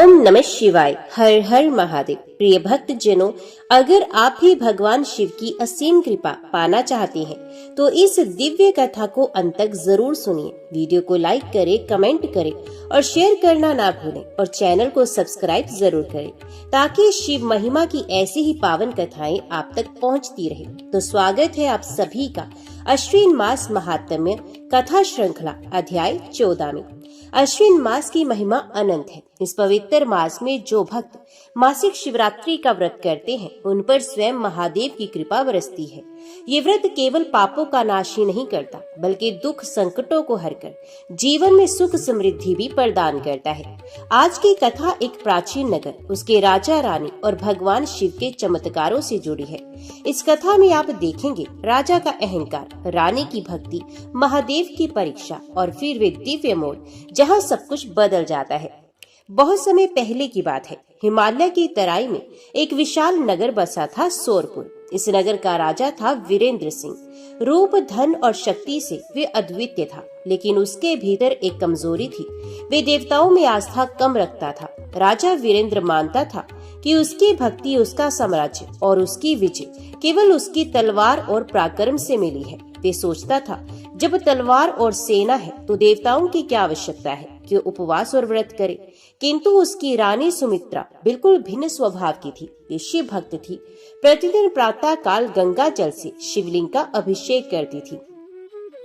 ओम नमः शिवाय। हर हर महादेव। प्रिय भक्त जनों, अगर आप भी भगवान शिव की असीम कृपा पाना चाहते हैं तो इस दिव्य कथा को अंत तक जरूर सुनिए। वीडियो को लाइक करें, कमेंट करें और शेयर करना ना भूलें और चैनल को सब्सक्राइब जरूर करें ताकि शिव महिमा की ऐसी ही पावन कथाएं आप तक पहुंचती रहे। तो स्वागत है आप सभी का अश्विन मास महात्म्य कथा श्रृंखला अध्याय 14 में। अश्विन मास की महिमा अनंत है। इस पवित्र मास में जो भक्त मासिक शिवरात्रि का व्रत करते हैं उन पर स्वयं महादेव की कृपा बरसती है। ये व्रत केवल पापों का नाश ही नहीं करता बल्कि दुख संकटों को हरकर जीवन में सुख समृद्धि भी प्रदान करता है। आज की कथा एक प्राचीन नगर, उसके राजा रानी और भगवान शिव के चमत्कारों से जुड़ी है। इस कथा में आप देखेंगे राजा का अहंकार, रानी की भक्ति, महादेव की परीक्षा और फिर वे दिव्य मोड़ जहाँ सब कुछ बदल जाता है। बहुत समय पहले की बात है। हिमालय की तराई में एक विशाल नगर बसा था, सोरपुर। इस नगर का राजा था वीरेंद्र सिंह। रूप, धन और शक्ति से वे अद्वितीय था, लेकिन उसके भीतर एक कमजोरी थी। वे देवताओं में आस्था कम रखता था। राजा वीरेंद्र मानता था कि उसकी भक्ति, उसका साम्राज्य और उसकी विजय केवल उसकी तलवार और पराक्रम से मिली है। वे सोचता था, जब तलवार और सेना है तो देवताओं की क्या आवश्यकता है कि उपवास और व्रत करे। किंतु उसकी रानी सुमित्रा बिल्कुल भिन्न स्वभाव की थी। वे शिव भक्त थी। प्रतिदिन प्रातः काल गंगा जल से शिवलिंग का अभिषेक करती थी,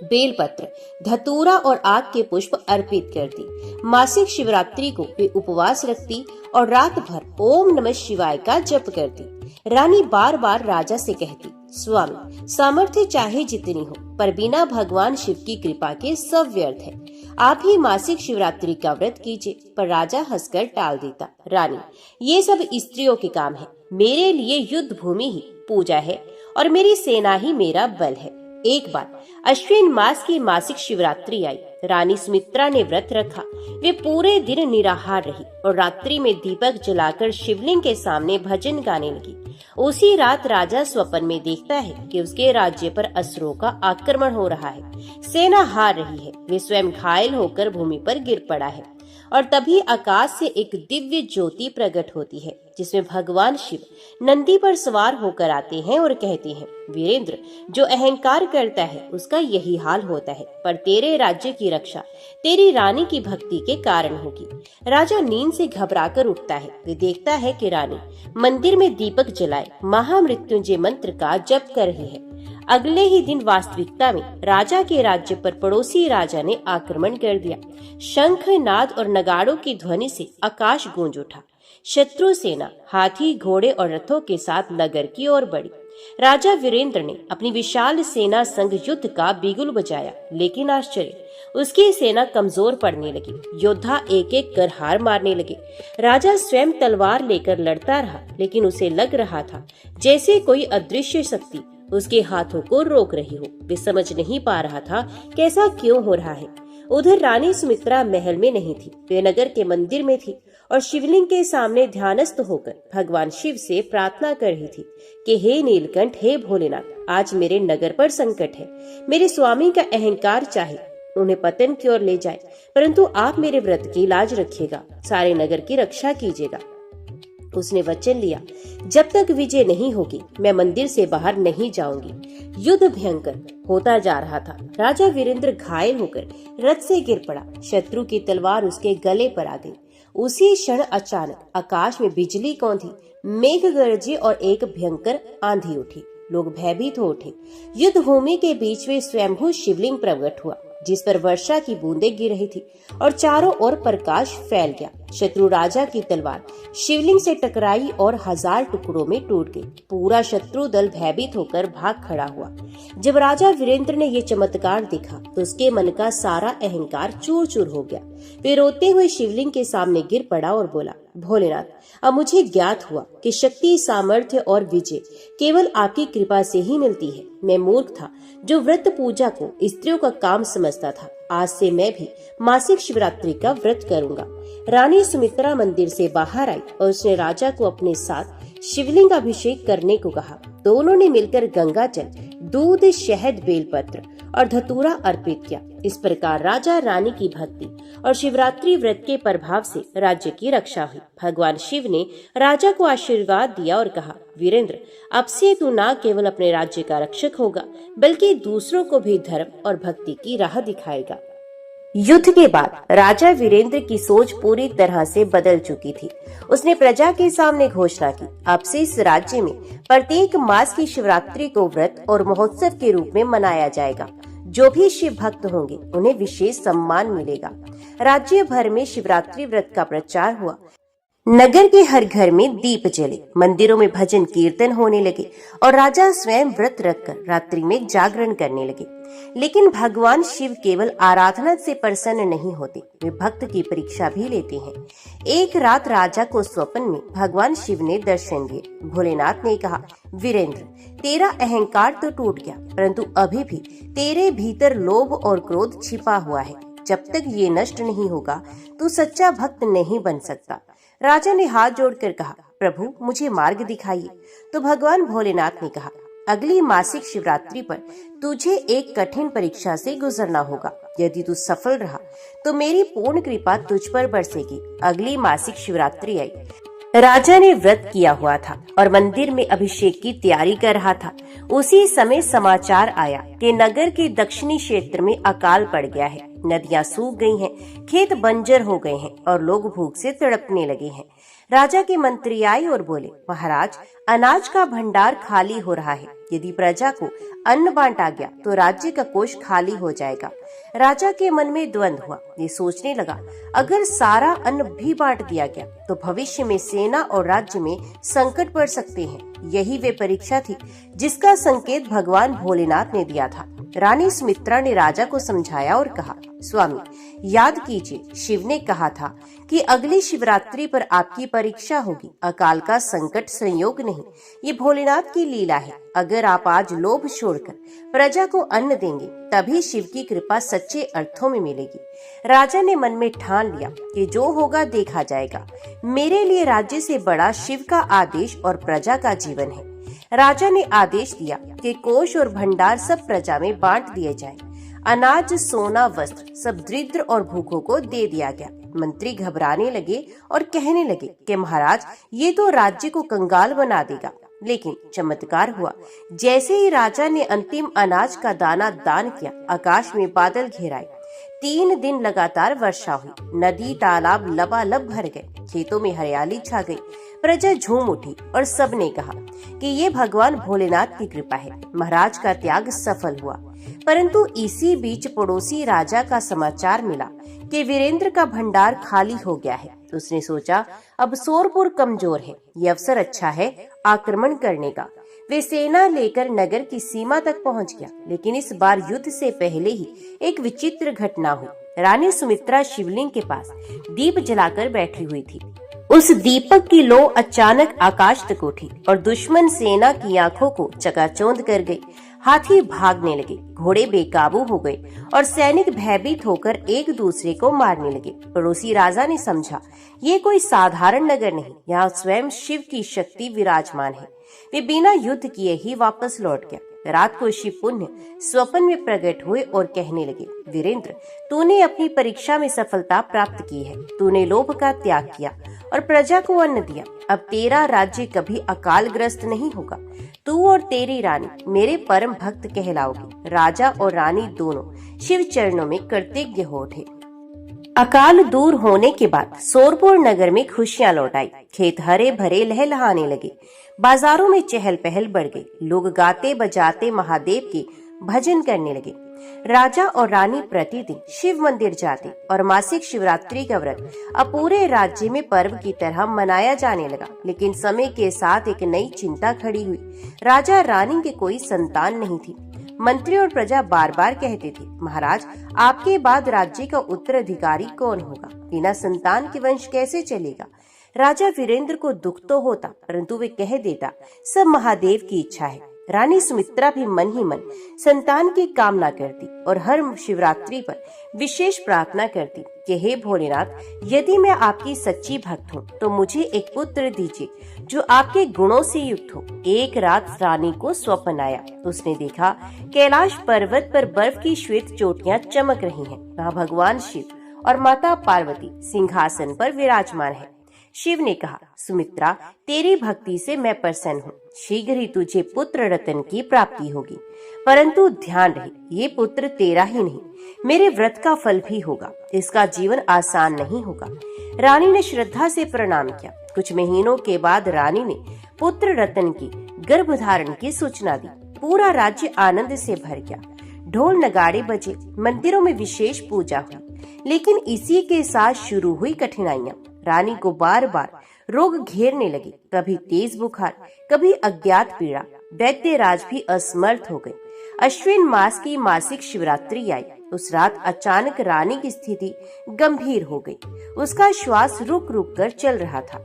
बेलपत्र, धतूरा और आग के पुष्प अर्पित करती। मासिक शिवरात्रि को वे उपवास रखती और रात भर ओम नमः शिवाय का जप करती। रानी बार बार राजा से कहती, स्वामी, सामर्थ्य चाहे जितनी हो पर बिना भगवान शिव की कृपा के सब व्यर्थ है। आप ही मासिक शिवरात्रि का व्रत कीजिए। पर राजा हंसकर टाल देता, रानी, ये सब स्त्रियों के काम है। मेरे लिए युद्ध भूमि ही पूजा है और मेरी सेना ही मेरा बल है। एक बार अश्विन मास की मासिक शिवरात्रि आई। रानी सुमित्रा ने व्रत रखा। वे पूरे दिन निराहार रही और रात्रि में दीपक जलाकर शिवलिंग के सामने भजन गाने लगी। उसी रात राजा स्वप्न में देखता है कि उसके राज्य पर असुरों का आक्रमण हो रहा है। सेना हार रही है। वे स्वयं घायल होकर भूमि पर गिर पड़ा है और तभी आकाश से एक दिव्य ज्योति प्रकट होती है जिसमें भगवान शिव नंदी पर सवार होकर आते हैं और कहते हैं, वीरेंद्र, जो अहंकार करता है उसका यही हाल होता है, पर तेरे राज्य की रक्षा तेरी रानी की भक्ति के कारण होगी। राजा नींद से घबराकर उठता है। वे देखता है कि रानी मंदिर में दीपक जलाए महामृत्युंजय मंत्र का जप कर रही है। अगले ही दिन वास्तविकता में राजा के राज्य पर पड़ोसी राजा ने आक्रमण कर दिया। शंख, नाद और नगाड़ों की ध्वनि से आकाश गूंज उठा। शत्रु सेना हाथी, घोड़े और रथों के साथ नगर की ओर बढ़ी। राजा वीरेंद्र ने अपनी विशाल सेना संग युद्ध का बिगुल बजाया, लेकिन आश्चर्य, उसकी सेना कमजोर पड़ने लगी। योद्धा एक एक कर हार मारने लगे। राजा स्वयं तलवार लेकर लड़ता रहा, लेकिन उसे लग रहा था जैसे कोई अदृश्य शक्ति उसके हाथों को रोक रही हो। वे समझ नहीं पा रहा था कि ऐसा क्यों हो रहा है। उधर रानी सुमित्रा महल में नहीं थी, वे नगर के मंदिर में थी और शिवलिंग के सामने ध्यानस्थ होकर भगवान शिव से प्रार्थना कर रही थी कि हे नीलकंठ, हे भोलेनाथ, आज मेरे नगर पर संकट है। मेरे स्वामी का अहंकार चाहे उन्हें पतन की ओर ले जाए, परंतु आप मेरे व्रत की लाज रखिएगा, सारे नगर की रक्षा कीजिएगा। उसने वचन लिया, जब तक विजय नहीं होगी मैं मंदिर से बाहर नहीं जाऊंगी। युद्ध भयंकर होता जा रहा था। राजा वीरेंद्र घायल होकर रथ से गिर पड़ा। शत्रु की तलवार उसके गले पर आ गई। उसी क्षण अचानक आकाश में बिजली कौंधी, मेघ गरजे और एक भयंकर आंधी उठी। लोग भयभीत हो उठे। युद्ध भूमि के बीच में स्वयंभू शिवलिंग प्रकट हुआ जिस पर वर्षा की बूंदें गिर रही थी और चारों ओर प्रकाश फैल गया। शत्रु राजा की तलवार शिवलिंग से टकराई और 1000 टुकड़ों में टूट गई। पूरा शत्रु दल भयभीत होकर भाग खड़ा हुआ। जब राजा वीरेंद्र ने ये चमत्कार देखा तो उसके मन का सारा अहंकार चूर चूर हो गया। वे रोते हुए शिवलिंग के सामने गिर पड़ा और बोला, भोलेनाथ, अब मुझे ज्ञात हुआ कि शक्ति, सामर्थ्य और विजय केवल आपकी कृपा से ही मिलती है। मैं मूर्ख था जो व्रत पूजा को स्त्रियों का काम समझता था। आज से मैं भी मासिक शिवरात्रि का व्रत करूंगा। रानी सुमित्रा मंदिर से बाहर आई और उसने राजा को अपने साथ शिवलिंग अभिषेक करने को कहा। दोनों ने मिलकर गंगा जल, दूध, शहद, बेलपत्र और धतूरा अर्पित किया। इस प्रकार राजा रानी की भक्ति और शिवरात्रि व्रत के प्रभाव से राज्य की रक्षा हुई। भगवान शिव ने राजा को आशीर्वाद दिया और कहा, वीरेंद्र, अब से तू न केवल अपने राज्य का रक्षक होगा बल्कि दूसरों को भी धर्म और भक्ति की राह दिखाएगा। युद्ध के बाद राजा वीरेंद्र की सोच पूरी तरह से बदल चुकी थी। उसने प्रजा के सामने घोषणा की, अब से इस राज्य में प्रत्येक मास की शिवरात्रि को व्रत और महोत्सव के रूप में मनाया जाएगा। जो भी शिव भक्त होंगे उन्हें विशेष सम्मान मिलेगा। राज्य भर में शिवरात्रि व्रत का प्रचार हुआ। नगर के हर घर में दीप जले, मंदिरों में भजन कीर्तन होने लगे और राजा स्वयं व्रत रखकर रात्रि में जागरण करने लगे। लेकिन भगवान शिव केवल आराधना से प्रसन्न नहीं होते, वे भक्त की परीक्षा भी लेते हैं। एक रात राजा को स्वप्न में भगवान शिव ने दर्शन दिए। भोलेनाथ ने कहा, वीरेंद्र, तेरा अहंकार तो टूट गया, परंतु अभी भी तेरे भीतर लोभ और क्रोध छिपा हुआ है। जब तक ये नष्ट नहीं होगा तू सच्चा भक्त नहीं बन सकता। राजा ने हाथ जोड़कर कहा, प्रभु, मुझे मार्ग दिखाइए। तो भगवान भोलेनाथ ने कहा, अगली मासिक शिवरात्रि पर तुझे एक कठिन परीक्षा से गुजरना होगा। यदि तू सफल रहा तो मेरी पूर्ण कृपा तुझ पर बरसेगी। अगली मासिक शिवरात्रि आई। राजा ने व्रत किया हुआ था और मंदिर में अभिषेक की तैयारी कर रहा था। उसी समय समाचार आया कि नगर के दक्षिणी क्षेत्र में अकाल पड़ गया है। नदियां सूख गई हैं, खेत बंजर हो गए हैं और लोग भूख से तड़पने लगे हैं। राजा के मंत्री आए और बोले, महाराज, अनाज का भंडार खाली हो रहा है। यदि प्रजा को अन्न बांटा गया तो राज्य का कोष खाली हो जाएगा। राजा के मन में द्वंद्व हुआ। ये सोचने लगा, अगर सारा अन्न भी बांट दिया गया तो भविष्य में सेना और राज्य में संकट पड़ सकते हैं। यही वे परीक्षा थी जिसका संकेत भगवान भोलेनाथ ने दिया था। रानी सुमित्रा ने राजा को समझाया और कहा, स्वामी, याद कीजिए, शिव ने कहा था कि अगली शिवरात्रि पर आपकी परीक्षा होगी। अकाल का संकट संयोग नहीं, ये भोलेनाथ की लीला है। अगर आप आज लोभ छोड़कर प्रजा को अन्न देंगे तभी शिव की कृपा सच्चे अर्थों में मिलेगी। राजा ने मन में ठान लिया कि जो होगा देखा जाएगा। मेरे लिए राज्य से बड़ा शिव का आदेश और प्रजा का जीवन है। राजा ने आदेश दिया कि कोष और भंडार सब प्रजा में बांट दिए जाएं। अनाज, सोना, वस्त्र सब दरिद्र और भूखों को दे दिया गया। मंत्री घबराने लगे और कहने लगे कि महाराज, ये तो राज्य को कंगाल बना देगा। लेकिन चमत्कार हुआ। जैसे ही राजा ने अंतिम अनाज का दाना दान किया, आकाश में बादल घेराए। 3 दिन लगातार वर्षा हुई। नदी तालाब लबालब भर गए। खेतों में हरियाली छा गई। प्रजा झूम उठी और सबने कहा कि ये भगवान भोलेनाथ की कृपा है। महाराज का त्याग सफल हुआ। परंतु इसी बीच पड़ोसी राजा का समाचार मिला कि वीरेंद्र का भंडार खाली हो गया है। तो उसने सोचा, अब सोरपुर कमजोर है, ये अवसर अच्छा है आक्रमण करने का। वे सेना लेकर नगर की सीमा तक पहुंच गया। लेकिन इस बार युद्ध से पहले ही एक विचित्र घटना हुई। रानी सुमित्रा शिवलिंग के पास दीप जलाकर बैठी हुई थी। उस दीपक की लो अचानक आकाश तक उठी और दुश्मन सेना की आंखों को चकाचौंध कर गई। हाथी भागने लगे, घोड़े बेकाबू हो गए और सैनिक भयभीत होकर एक दूसरे को मारने लगे। पड़ोसी राजा ने समझा, ये कोई साधारण नगर नहीं, यहाँ स्वयं शिव की शक्ति विराजमान है। वे बिना युद्ध किए ही वापस लौट गया। रात को शिव पुण्य स्वप्न में प्रकट हुए और कहने लगे, वीरेंद्र, तूने अपनी परीक्षा में सफलता प्राप्त की है। तूने लोभ का त्याग किया और प्रजा को अन्न दिया। अब तेरा राज्य कभी अकालग्रस्त नहीं होगा। तू और तेरी रानी मेरे परम भक्त कहलाओगे। राजा और रानी दोनों शिव चरणों में कृतज्ञ हो उठे। अकाल दूर होने के बाद सोरपुर नगर में खुशियां लौट आई। खेत हरे भरे लहलहाने लगे। बाजारों में चहल पहल बढ़ गई। लोग गाते बजाते महादेव के भजन करने लगे। राजा और रानी प्रतिदिन शिव मंदिर जाते और मासिक शिवरात्रि का व्रत अब पूरे राज्य में पर्व की तरह मनाया जाने लगा। लेकिन समय के साथ एक नई चिंता खड़ी हुई। राजा रानी के कोई संतान नहीं थी। मंत्री और प्रजा बार बार कहते थे, महाराज, आपके बाद राज्य का उत्तराधिकारी कौन होगा? बिना संतान के वंश कैसे चलेगा? राजा वीरेंद्र को दुख तो होता, परंतु वे कह देता, सब महादेव की इच्छा है। रानी सुमित्रा भी मन ही मन संतान की कामना करती और हर शिवरात्रि पर विशेष प्रार्थना करती कि हे भोलेनाथ, यदि मैं आपकी सच्ची भक्त हूँ तो मुझे एक पुत्र दीजिए जो आपके गुणों से युक्त हो। एक रात रानी को स्वप्न आया। उसने देखा कैलाश पर्वत पर बर्फ की श्वेत चोटियां चमक रही हैं। वहाँ भगवान शिव और माता पार्वती सिंहासन पर विराजमान है। शिव ने कहा, सुमित्रा, तेरी भक्ति से मैं प्रसन्न हूँ। शीघ्र ही तुझे पुत्र रतन की प्राप्ति होगी, परंतु ध्यान रहे, ये पुत्र तेरा ही नहीं, मेरे व्रत का फल भी होगा। इसका जीवन आसान नहीं होगा। रानी ने श्रद्धा से प्रणाम किया। कुछ महीनों के बाद रानी ने पुत्र रतन की गर्भधारण की सूचना दी। पूरा राज्य आनंद से भर गया। ढोल नगाड़े बजे, मंदिरों में विशेष पूजा हुई। लेकिन इसी के साथ शुरू हुई कठिनाइयां। रानी को बार बार रोग घेरने लगे, कभी तेज बुखार, कभी अज्ञात पीड़ा। वैद्यराज भी असमर्थ हो गए। अश्विन मास की मासिक शिवरात्रि आई। उस रात अचानक रानी की स्थिति गंभीर हो गई। उसका श्वास रुक रुक कर चल रहा था।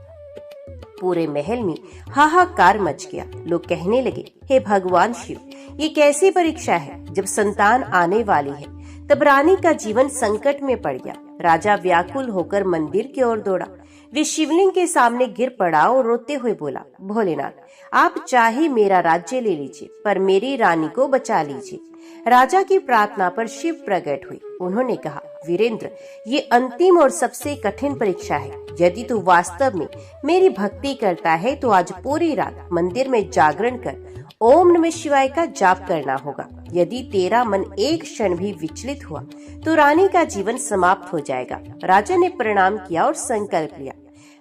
पूरे महल में हाहाकार मच गया। लोग कहने लगे, हे भगवान शिव, ये कैसी परीक्षा है? जब संतान आने वाली है तब रानी का जीवन संकट में पड़ गया। राजा व्याकुल होकर मंदिर की ओर दौड़ा। वे शिवलिंग के सामने गिर पड़ा और रोते हुए बोला, भोलेनाथ, आप चाहे मेरा राज्य ले लीजिए, पर मेरी रानी को बचा लीजिए। राजा की प्रार्थना पर शिव प्रकट हुए। उन्होंने कहा, वीरेंद्र, ये अंतिम और सबसे कठिन परीक्षा है। यदि तू वास्तव में मेरी भक्ति करता है तो आज पूरी रात मंदिर में जागरण कर ओम नमः शिवाय का जाप करना होगा। यदि तेरा मन एक क्षण भी विचलित हुआ तो रानी का जीवन समाप्त हो जाएगा। राजा ने प्रणाम किया और संकल्प लिया।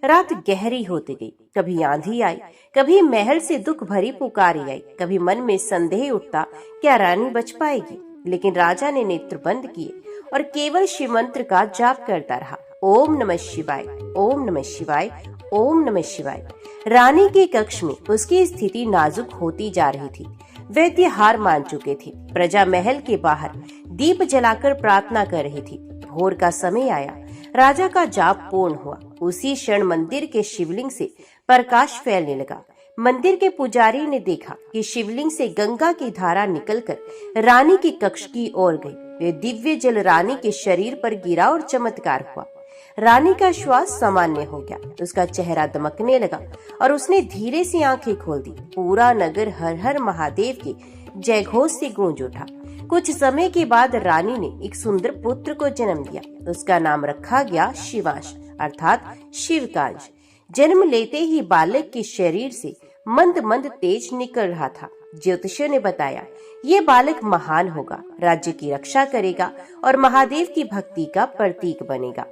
रात गहरी होती गई। कभी आंधी आई, कभी महल से दुख भरी पुकारी आई, कभी मन में संदेह उठता, क्या रानी बच पाएगी? लेकिन राजा ने नेत्र बंद किए और केवल शिव मंत्र का जाप करता रहा। ओम नमः शिवाय, ओम नमः शिवाय, ओम नमः शिवाय। रानी के कक्ष में उसकी स्थिति नाजुक होती जा रही थी। वैद्य हार मान चुके थे। प्रजा महल के बाहर दीप जलाकर प्रार्थना कर रही थी। भोर का समय आया। राजा का जाप पूर्ण हुआ। उसी क्षण मंदिर के शिवलिंग से प्रकाश फैलने लगा। मंदिर के पुजारी ने देखा कि शिवलिंग से गंगा की धारा निकलकर रानी के कक्ष की ओर गई। वे दिव्य जल रानी के शरीर पर गिरा और चमत्कार हुआ। रानी का श्वास सामान्य हो गया। उसका चेहरा दमकने लगा और उसने धीरे से आंखें खोल दी। पूरा नगर हर हर महादेव के जयघोष से गूंज उठा। कुछ समय के बाद रानी ने एक सुंदर पुत्र को जन्म दिया। उसका नाम रखा गया शिवांश, अर्थात शिव का अंश। जन्म लेते ही बालक के शरीर से मंद मंद तेज निकल रहा था। ज्योतिषियों ने बताया, ये बालक महान होगा, राज्य की रक्षा करेगा और महादेव की भक्ति का प्रतीक बनेगा।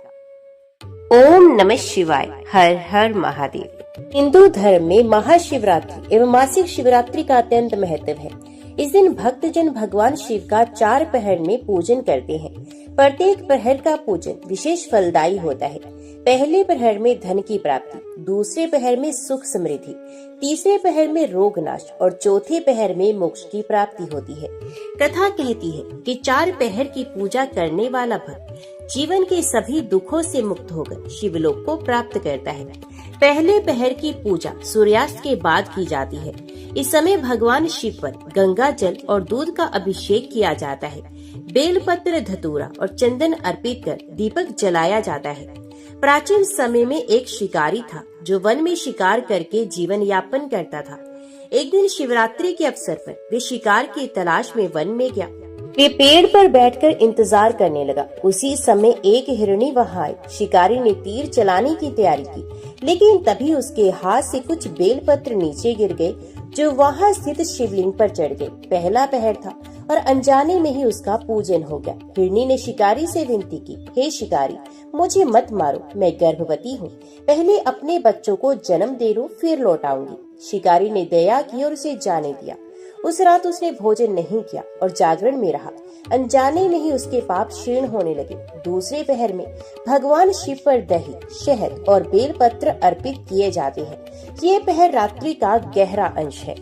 ओम नमः शिवाय। हर हर महादेव। हिंदू धर्म में महाशिवरात्रि एवं मासिक शिवरात्रि का अत्यंत महत्व है। इस दिन भक्तजन भगवान शिव का 4 पहर में पूजन करते हैं। प्रत्येक पहर का पूजन विशेष फलदायी होता है। पहले पहर में धन की प्राप्ति, दूसरे पहर में सुख समृद्धि, तीसरे पहर में रोग नाश और चौथे पहर में मोक्ष की प्राप्ति होती है। कथा कहती है कि 4 पहर की पूजा करने वाला भक्त जीवन के सभी दुखों से मुक्त होकर शिवलोक को प्राप्त करता है। पहले पहर की पूजा सूर्यास्त के बाद की जाती है। इस समय भगवान शिव पर गंगा जल और दूध का अभिषेक किया जाता है। बेलपत्र, धतूरा और चंदन अर्पित कर दीपक जलाया जाता है। प्राचीन समय में एक शिकारी था जो वन में शिकार करके जीवन यापन करता था। एक दिन शिवरात्रि के अवसर पर वे शिकार की तलाश में वन में गया। वे पेड़ पर बैठकर इंतजार करने लगा। उसी समय एक हिरणी वहां आई। शिकारी ने तीर चलाने की तैयारी की, लेकिन तभी उसके हाथ से कुछ बेलपत्र नीचे गिर गए जो वहां स्थित शिवलिंग पर चढ़ गए। पहला पहर था और अनजाने में ही उसका पूजन हो गया। हिरणी ने शिकारी से विनती की, हे शिकारी, मुझे मत मारो, मैं गर्भवती हूँ। पहले अपने बच्चों को जन्म दे लो, फिर लौट आऊंगी। शिकारी ने दया की और उसे जाने दिया। उस रात उसने भोजन नहीं किया और जागरण में रहा। अनजाने में ही उसके पाप क्षीण होने लगे। दूसरे पहर में भगवान शिव पर दही, शहद और बेलपत्र अर्पित किए जाते हैं। ये पहर रात्रि का गहरा अंश है।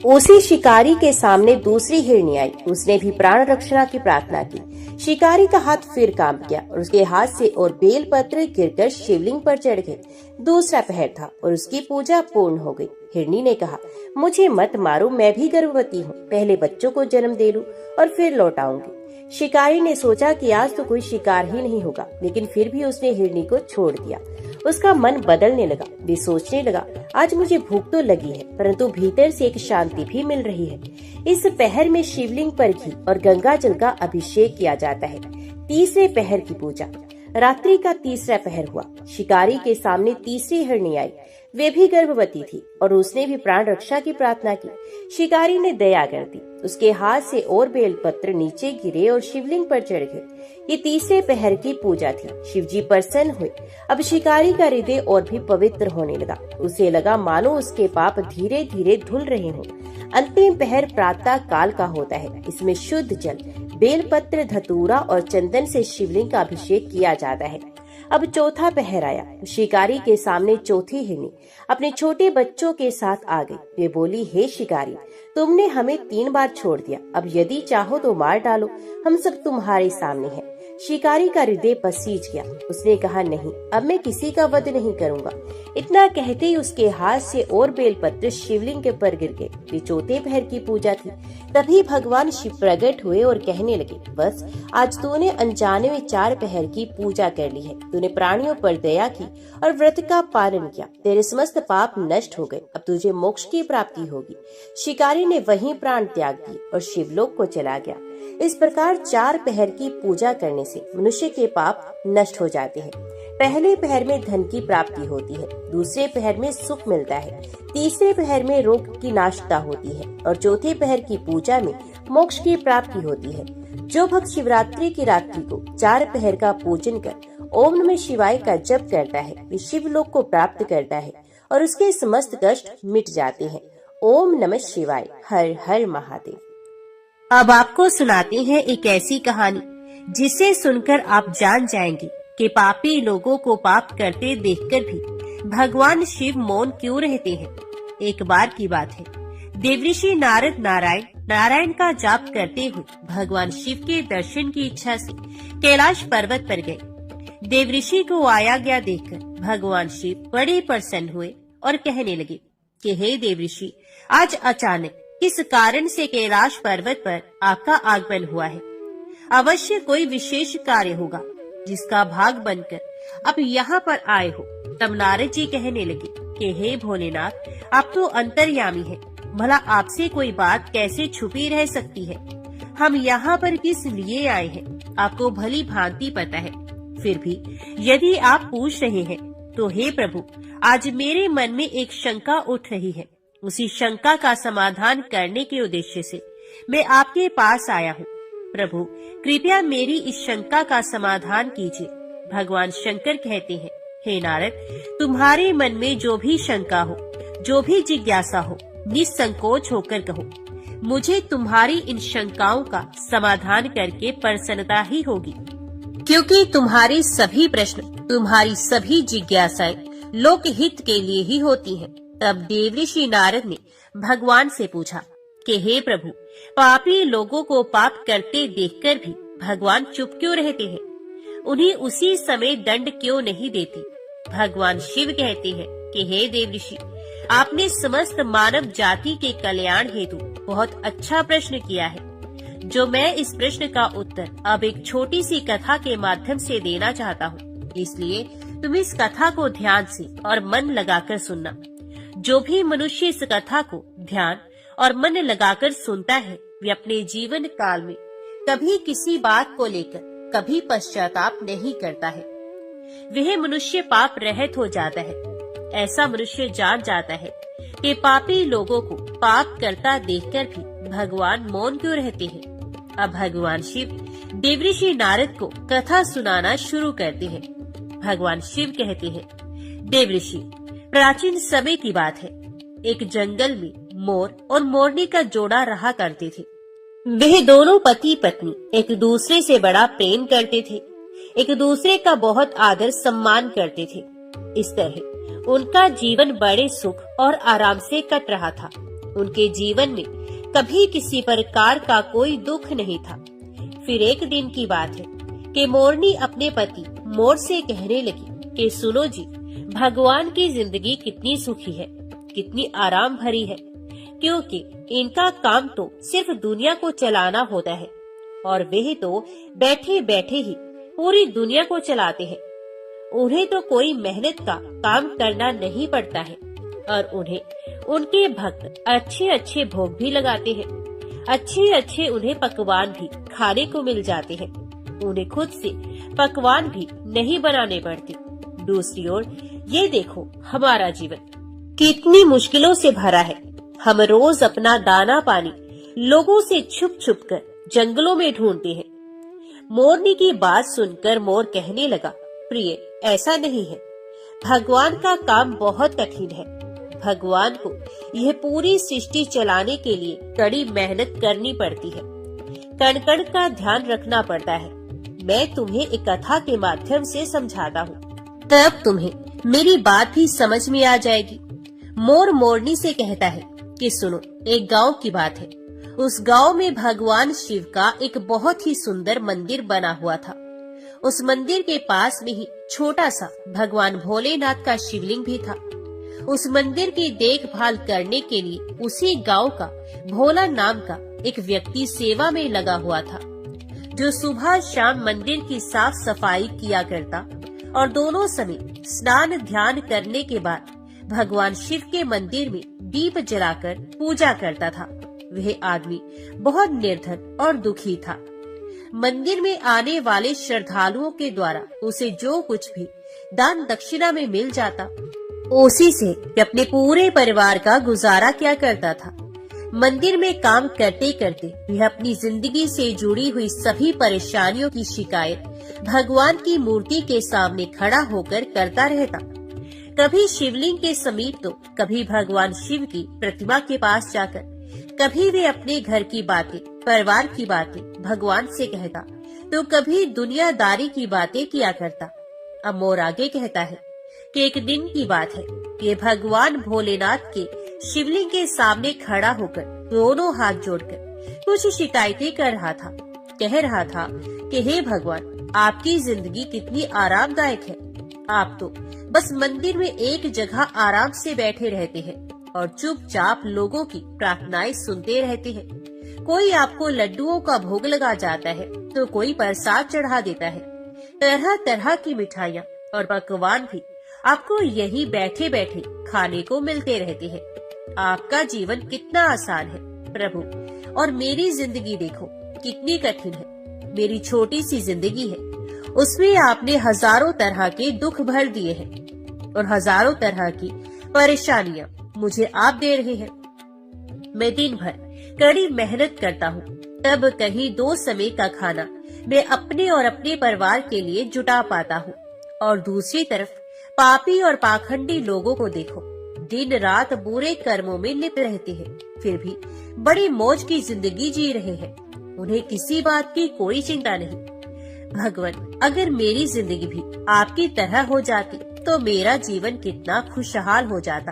उसी शिकारी के सामने दूसरी हिरनी आई। उसने भी प्राण रक्षणा की प्रार्थना की। शिकारी का हाथ फिर काम किया और उसके हाथ से और बेलपत्र गिरकर शिवलिंग पर चढ़ गए। दूसरा पहर था और उसकी पूजा पूर्ण हो गई। हिरनी ने कहा, मुझे मत मारो, मैं भी गर्भवती हूँ। पहले बच्चों को जन्म दे लूं और फिर लौट आऊंगी। शिकारी ने सोचा कि आज तो कोई शिकार ही नहीं होगा, लेकिन फिर भी उसने हिरनी को छोड़ दिया। उसका मन बदलने लगा। वे सोचने लगा, आज मुझे भूख तो लगी है, परंतु भीतर से एक शांति भी मिल रही है। इस पहर में शिवलिंग पर घी और गंगा जल का अभिषेक किया जाता है। तीसरे पहर की पूजा। रात्रि का तीसरा पहर हुआ। शिकारी के सामने तीसरी हिरनी आई। वे भी गर्भवती थी और उसने भी प्राण रक्षा की प्रार्थना की। शिकारी ने दया कर दी। उसके हाथ से और बेलपत्र नीचे गिरे और शिवलिंग पर चढ़ गए। ये तीसरे पहर की पूजा थी। शिवजी प्रसन्न हुए। अब शिकारी का हृदय और भी पवित्र होने लगा। उसे लगा मानो उसके पाप धीरे धीरे धुल रहे हों। अंतिम पहर प्रातः काल का होता है। इसमें शुद्ध जल, बेलपत्र, धतूरा और चंदन से शिवलिंग का अभिषेक किया जाता है। अब चौथा पहर आया। शिकारी के सामने चौथी हिरनी अपने छोटे बच्चों के साथ आ गई। वे बोली, हे शिकारी, तुमने हमें 3 बार छोड़ दिया। अब यदि चाहो तो मार डालो, हम सब तुम्हारे सामने हैं। शिकारी का हृदय पसीज गया। उसने कहा, नहीं, अब मैं किसी का वध नहीं करूंगा। इतना कहते ही उसके हाथ से और बेलपत्र शिवलिंग के पर गिर गए। ये चौथे पहर की पूजा थी। तभी भगवान शिव प्रकट हुए और कहने लगे, बस आज तूने अनजाने में 4 पहर की पूजा कर ली है। तूने प्राणियों पर दया की और व्रत का पालन किया। तेरे समस्त पाप नष्ट हो गए। अब तुझे मोक्ष की प्राप्ति होगी। शिकारी ने वहीं प्राण त्याग दिए और शिवलोक को चला गया। इस प्रकार 4 पहर की पूजा करने से मनुष्य के पाप नष्ट हो जाते हैं। पहले पहर में धन की प्राप्ति होती है, दूसरे पहर में सुख मिलता है, तीसरे पहर में रोग की नाशता होती है और चौथे पहर की पूजा में मोक्ष की प्राप्ति होती है। जो भक्त शिवरात्रि की रात्रि को 4 पहर का पूजन कर ओम नमः शिवाय का जप करता है, वे शिवलोक को प्राप्त करता है और उसके समस्त कष्ट मिट जाते हैं। ओम नमः शिवाय। हर हर महादेव। अब आपको सुनाते हैं एक ऐसी कहानी जिसे सुनकर आप जान जाएंगे कि पापी लोगों को पाप करते देखकर भी भगवान शिव मौन क्यों रहते हैं। एक बार की बात है, देवऋषि नारद नारायण का जाप करते हुए भगवान शिव के दर्शन की इच्छा से कैलाश पर्वत पर गए। देवऋषि को आया गया देखकर भगवान शिव बड़े प्रसन्न हुए और कहने लगे कि हे देवऋषि, आज अचानक किस कारण से कैलाश पर्वत पर आपका आगमन हुआ है। अवश्य कोई विशेष कार्य होगा जिसका भाग बनकर आप यहाँ पर आए हो। तब नारद जी कहने लगे कि हे भोलेनाथ, आप तो अंतर्यामी हैं, भला आपसे कोई बात कैसे छुपी रह सकती है। हम यहाँ पर किस लिए आए हैं आपको भली भांति पता है। फिर भी यदि आप पूछ रहे हैं तो हे प्रभु, आज मेरे मन में एक शंका उठ रही है। उसी शंका का समाधान करने के उद्देश्य से मैं आपके पास आया हूँ। प्रभु, कृपया मेरी इस शंका का समाधान कीजिए। भगवान शंकर कहते हैं, हे नारद, तुम्हारे मन में जो भी शंका हो, जो भी जिज्ञासा हो, निसंकोच होकर कहो। मुझे तुम्हारी इन शंकाओं का समाधान करके प्रसन्नता ही होगी, क्योंकि तुम्हारे सभी प्रश्न, तुम्हारी सभी जिज्ञासाएं लोकहित के लिए ही होती हैं। तब देवऋषि नारद ने भगवान से पूछा कि हे प्रभु, पापी लोगों को पाप करते देखकर भी भगवान चुप क्यों रहते हैं? उन्हें उसी समय दंड क्यों नहीं देते? भगवान शिव कहते हैं कि हे देवऋषि, आपने समस्त मानव जाति के कल्याण हेतु बहुत अच्छा प्रश्न किया है, जो मैं इस प्रश्न का उत्तर अब एक छोटी सी कथा के माध्यम से देना चाहता हूँ। इसलिए तुम इस कथा को ध्यान से और मन लगाकर सुनना। जो भी मनुष्य इस कथा को ध्यान और मन लगाकर सुनता है, वे अपने जीवन काल में कभी किसी बात को लेकर कभी पश्चाताप नहीं करता है। वह मनुष्य पाप रहित हो जाता है। ऐसा मनुष्य जान जाता है कि पापी लोगों को पाप करता देखकर भी भगवान मौन क्यों रहते हैं। अब भगवान शिव देवऋषि नारद को कथा सुनाना शुरू करते हैं। भगवान शिव कहते हैं, देवऋषि, प्राचीन समय की बात है, एक जंगल में मोर और मोरनी का जोड़ा रहा करते थे। वे दोनों पति पत्नी एक दूसरे से बड़ा प्रेम करते थे, एक दूसरे का बहुत आदर सम्मान करते थे। इस तरह उनका जीवन बड़े सुख और आराम से कट रहा था। उनके जीवन में कभी किसी प्रकार का कोई दुख नहीं था। फिर एक दिन की बात है कि मोरनी अपने पति मोर से कहने लगी कि सुनो जी, भगवान की जिंदगी कितनी सुखी है, कितनी आराम भरी है, क्योंकि इनका काम तो सिर्फ दुनिया को चलाना होता है और वे तो बैठे बैठे ही पूरी दुनिया को चलाते हैं। उन्हें तो कोई मेहनत का काम करना नहीं पड़ता है और उन्हें उनके भक्त अच्छे अच्छे भोग भी लगाते हैं, अच्छे अच्छे उन्हें पकवान भी खाने को मिल जाते हैं। उन्हें खुद से पकवान भी नहीं बनाने पड़ते। दूसरी ओर ये देखो, हमारा जीवन कितनी मुश्किलों से भरा है। हम रोज अपना दाना पानी लोगों से छुप छुप कर जंगलों में ढूंढते हैं। मोरनी की बात सुनकर मोर कहने लगा, प्रिय, ऐसा नहीं है। भगवान का काम बहुत कठिन है। भगवान को यह पूरी सृष्टि चलाने के लिए कड़ी मेहनत करनी पड़ती है, कण कण का ध्यान रखना पड़ता है। मैं तुम्हें एक कथा के माध्यम से समझाता हूँ, तब तुम्हें मेरी बात भी समझ में आ जाएगी। मोर मोरनी से कहता है कि सुनो, एक गांव की बात है। उस गांव में भगवान शिव का एक बहुत ही सुंदर मंदिर बना हुआ था। उस मंदिर के पास में ही छोटा सा भगवान भोलेनाथ का शिवलिंग भी था। उस मंदिर की देखभाल करने के लिए उसी गांव का भोला नाम का एक व्यक्ति सेवा में लगा हुआ था, जो सुबह शाम मंदिर की साफ सफाई किया करता और दोनों समय स्नान ध्यान करने के बाद भगवान शिव के मंदिर में दीप जलाकर पूजा करता था। वह आदमी बहुत निर्धन और दुखी था। मंदिर में आने वाले श्रद्धालुओं के द्वारा उसे जो कुछ भी दान दक्षिणा में मिल जाता, उसी से अपने पूरे परिवार का गुजारा किया करता था। मंदिर में काम करते करते वह अपनी जिंदगी से जुड़ी हुई सभी परेशानियों की शिकायत भगवान की मूर्ति के सामने खड़ा होकर करता रहता। कभी शिवलिंग के समीप तो कभी भगवान शिव की प्रतिमा के पास जाकर, कभी वे अपने घर की बातें, परिवार की बातें भगवान से कहता, तो कभी दुनियादारी की बातें किया करता। अब मोर आगे कहता है कि एक दिन की बात है कि भगवान भोलेनाथ के शिवलिंग के सामने खड़ा होकर दोनों हाथ जोड़कर कुछ शिकायतें कर रहा था। कह रहा था कि हे भगवान, आपकी जिंदगी कितनी आरामदायक है। आप तो बस मंदिर में एक जगह आराम से बैठे रहते हैं और चुपचाप लोगों की प्रार्थनाएं सुनते रहते हैं। कोई आपको लड्डुओं का भोग लगा जाता है तो कोई प्रसाद चढ़ा देता है। तरह तरह की मिठाइयाँ और पकवान भी आपको यही बैठे बैठे खाने को मिलते रहते हैं। आपका जीवन कितना आसान है प्रभु, और मेरी जिंदगी देखो कितनी कठिन है। मेरी छोटी सी जिंदगी है, उसमें आपने हजारों तरह के दुख भर दिए हैं और हजारों तरह की परेशानियां मुझे आप दे रहे हैं। मैं दिन भर कड़ी मेहनत करता हूँ, तब कहीं 2 समय का खाना मैं अपने और अपने परिवार के लिए जुटा पाता हूँ। और दूसरी तरफ पापी और पाखंडी लोगों को देखो, दिन रात बुरे कर्मों में लिप्त रहते हैं, फिर भी बड़ी मौज की जिंदगी जी रहे हैं। उन्हें किसी बात की कोई चिंता नहीं। भगवान, अगर मेरी जिंदगी भी आपकी तरह हो जाती तो मेरा जीवन कितना खुशहाल हो जाता।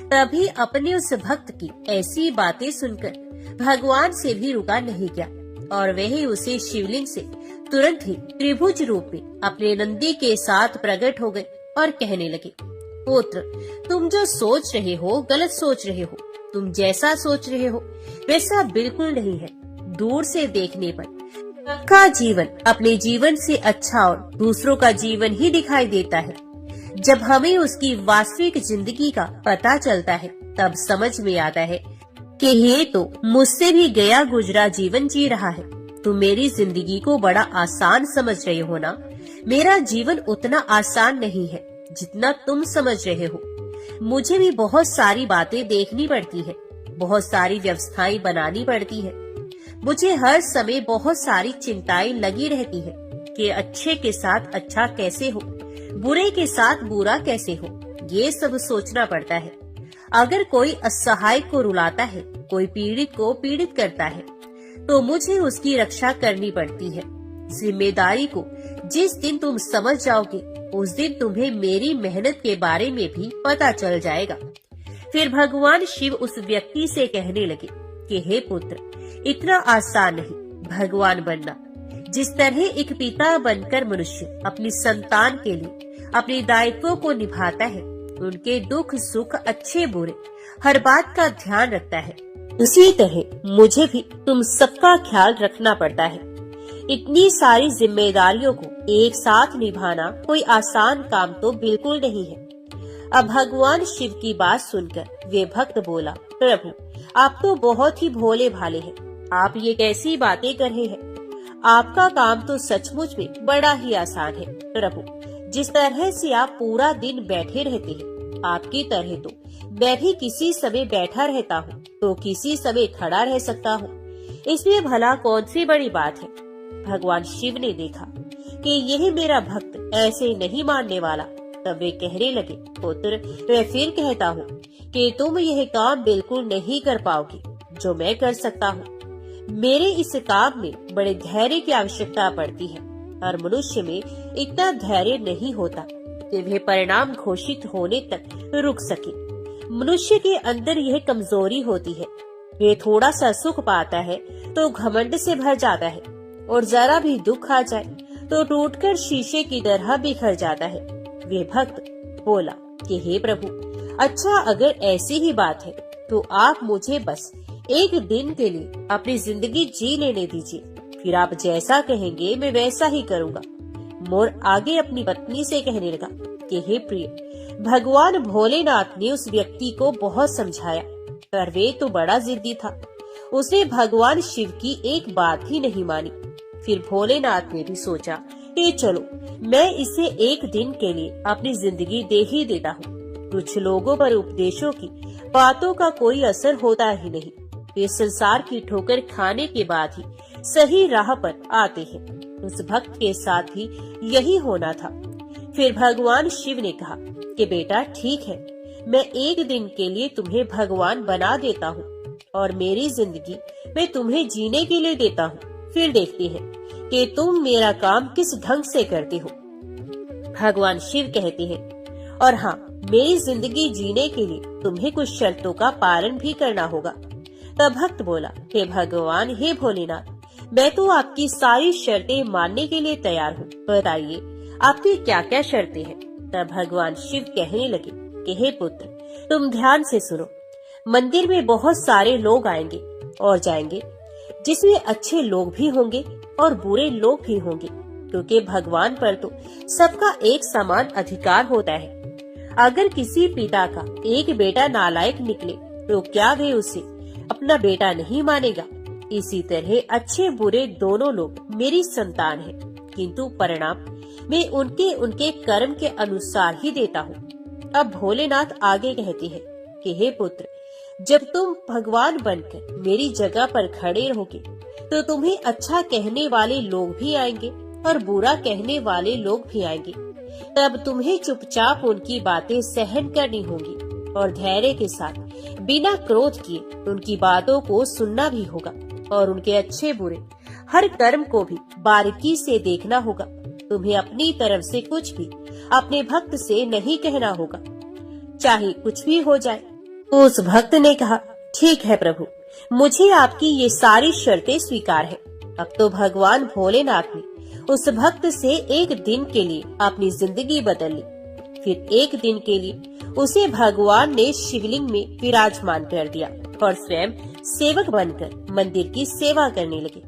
तभी अपने उस भक्त की ऐसी बातें सुनकर भगवान से भी रुका नहीं गया और वही उसे शिवलिंग से तुरंत ही त्रिभुज रूप में अपने नंदी के साथ प्रकट हो गए और कहने लगे, पुत्र, तुम जो सोच रहे हो गलत सोच रहे हो। तुम जैसा सोच रहे हो वैसा बिल्कुल नहीं है। दूर से देखने पर सबका जीवन अपने जीवन से अच्छा और दूसरों का जीवन ही दिखाई देता है। जब हमें उसकी वास्तविक जिंदगी का पता चलता है तब समझ में आता है कि ये तो मुझसे भी गया गुजरा जीवन जी रहा है। तुम मेरी जिंदगी को बड़ा आसान समझ रहे हो ना। मेरा जीवन उतना आसान नहीं है जितना तुम समझ रहे हो। मुझे भी बहुत सारी बातें देखनी पड़ती है, बहुत सारी व्यवस्थाएं बनानी पड़ती है। मुझे हर समय बहुत सारी चिंताएं लगी रहती है कि अच्छे के साथ अच्छा कैसे हो, बुरे के साथ बुरा कैसे हो। ये सब सोचना पड़ता है। अगर कोई असहाय को रुलाता है, कोई पीड़ित को पीड़ित करता है, तो मुझे उसकी रक्षा करनी पड़ती है। जिम्मेदारी को जिस दिन तुम समझ जाओगे उस दिन तुम्हें मेरी मेहनत के बारे में भी पता चल जाएगा। फिर भगवान शिव उस व्यक्ति से कहने लगे कि हे पुत्र, इतना आसान नहीं भगवान बनना। जिस तरह एक पिता बनकर मनुष्य अपनी संतान के लिए अपने दायित्वों को निभाता है, उनके दुख सुख अच्छे बुरे हर बात का ध्यान रखता है, उसी तरह मुझे भी तुम सबका ख्याल रखना पड़ता है। इतनी सारी जिम्मेदारियों को एक साथ निभाना कोई आसान काम तो बिल्कुल नहीं है। अब भगवान शिव की बात सुनकर वे भक्त बोला, प्रभु आप तो बहुत ही भोले भाले हैं, आप ये कैसी बातें कर रहे हैं? आपका काम तो सचमुच में बड़ा ही आसान है प्रभु। जिस तरह से आप पूरा दिन बैठे रहते हैं, आपकी तरह तो मैं भी किसी समय बैठा रहता हूँ तो किसी समय खड़ा रह सकता हूँ, इसमें भला कौन सी बड़ी बात है। भगवान शिव ने देखा कि यह मेरा भक्त ऐसे नहीं मानने वाला, तब वे कहने लगे, पुत्र मैं फिर कहता हूँ कि तुम यह काम बिल्कुल नहीं कर पाओगे जो मैं कर सकता हूँ। मेरे इस काम में बड़े धैर्य की आवश्यकता पड़ती है और मनुष्य में इतना धैर्य नहीं होता कि वे परिणाम घोषित होने तक रुक सके। मनुष्य के अंदर यह कमजोरी होती है, वे थोड़ा सा सुख पाता है तो घमंड से भर जाता है और जरा भी दुख आ जाए तो टूटकर शीशे की तरह बिखर जाता है। वे भक्त बोला कि हे प्रभु, अच्छा अगर ऐसी ही बात है तो आप मुझे बस एक दिन के लिए अपनी जिंदगी जी लेने दीजिए, फिर आप जैसा कहेंगे मैं वैसा ही करूँगा। मोर आगे अपनी पत्नी से कहने लगा कि हे प्रिय, भगवान भोलेनाथ ने उस व्यक्ति को बहुत समझाया पर वे तो बड़ा जिद्दी था, उसने भगवान शिव की एक बात ही नहीं मानी। फिर भोलेनाथ ने भी सोचा कि चलो मैं इसे एक दिन के लिए अपनी जिंदगी दे ही देता हूँ। कुछ लोगों पर उपदेशों की बातों का कोई असर होता ही नहीं, वे संसार की ठोकर खाने के बाद ही सही राह पर आते हैं। उस भक्त के साथ भी यही होना था। फिर भगवान शिव ने कहा कि बेटा ठीक है, मैं एक दिन के लिए तुम्हें भगवान बना देता हूँ और मेरी जिंदगी मैं तुम्हें जीने के लिए देता हूँ, फिर देखते हैं कि तुम मेरा काम किस ढंग से करते हो। भगवान शिव कहते हैं, और हाँ, मेरी जिंदगी जीने के लिए तुम्हें कुछ शर्तों का पालन भी करना होगा। तब भक्त बोला, हे भगवान, हे भोलेनाथ, मैं तो आपकी सारी शर्तें मानने के लिए तैयार हूँ, बताइए आपकी क्या क्या शर्तें हैं। तब भगवान शिव कहने लगे कि हे पुत्र, तुम ध्यान से सुनो। मंदिर में बहुत सारे लोग आएंगे और जाएंगे, जिसमें अच्छे लोग भी होंगे और बुरे लोग भी होंगे, क्योंकि भगवान पर तो सबका एक समान अधिकार होता है। अगर किसी पिता का एक बेटा नालायक निकले तो क्या वे उसे अपना बेटा नहीं मानेगा? इसी तरह अच्छे बुरे दोनों लोग मेरी संतान हैं, किंतु परिणाम मैं उनके कर्म के अनुसार ही देता हूँ। अब भोलेनाथ आगे कहते हैं कि हे पुत्र, जब तुम भगवान बनकर मेरी जगह पर खड़े रहोगे तो तुम्हें अच्छा कहने वाले लोग भी आएंगे और बुरा कहने वाले लोग भी आएंगे। तब तुम्हें चुपचाप उनकी बातें सहन करनी होंगी और धैर्य के साथ बिना क्रोध किए उनकी बातों को सुनना भी होगा और उनके अच्छे बुरे हर कर्म को भी बारीकी से देखना होगा। तुम्हें अपनी तरफ से कुछ भी अपने भक्त से नहीं कहना होगा, चाहे कुछ भी हो जाए। उस भक्त ने कहा, ठीक है प्रभु, मुझे आपकी ये सारी शर्तें स्वीकार है। अब तो भगवान भोलेनाथ ने उस भक्त से एक दिन के लिए अपनी जिंदगी बदल ली। फिर एक दिन के लिए उसे भगवान ने शिवलिंग में विराजमान कर दिया और स्वयं सेवक बनकर मंदिर की सेवा करने लगे।